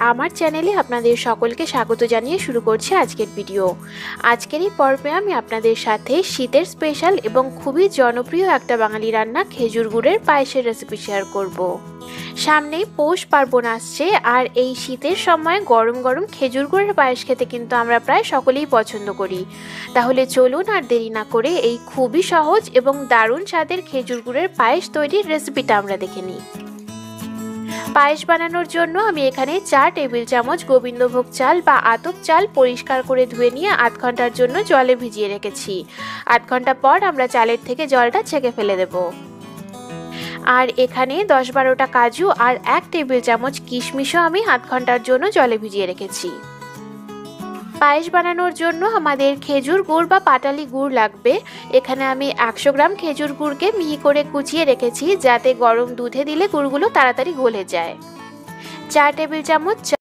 আমার চ্যানেলে আপনাদের সকলকে স্বাগত জানিয়ে শুরু করছি আজকের ভিডিও। আজকের এই পর্বে আমি আপনাদের সাথে শীতের স্পেশাল এবং খুবই জনপ্রিয় একটা বাঙালি রান্না খেজুর গুড়ের পায়েসের রেসিপি শেয়ার করব। সামনেই পৌষ পার্বণ আসছে, আর এই শীতের সময় গরম গরম খেজুর গুড়ের পায়েস খেতে কিন্তু আমরা প্রায় সকলেই পছন্দ করি। তাহলে চলুন আর দেরি না করে এই খুবই সহজ এবং দারুণ স্বাদের খেজুর গুড়ের পায়েস তৈরির রেসিপিটা আমরা দেখে নিই। পায়েস বানানোর জন্য আমি এখানে 4 টেবিল চামচ গোবিন্দভোগ চাল বা আতপ চাল পরিষ্কার করে ধুয়ে নিয়ে আধ ঘন্টার জন্য জলে ভিজিয়ে রেখেছি। আধ ঘন্টা পর আমরা চালের থেকে জলটা ছেঁকে ফেলে দেব। আর এখানে 10-12টা কাজু আর 1 টেবিল চামচ কিশমিশও আমি আধ ঘন্টার জন্য জলে ভিজিয়ে রেখেছি। পায়েস বানানোর জন্য আমাদের খেজুর গুড় বা পাটালি গুড় লাগবে। এখানে আমি 100 গ্রাম খেজুর গুড়কে মিহি করে কুচিয়ে রেখেছি, যাতে গরম দুধে দিলে গুড়গুলো তাড়াতাড়ি গলে যায়। 4 টেবিল চামচ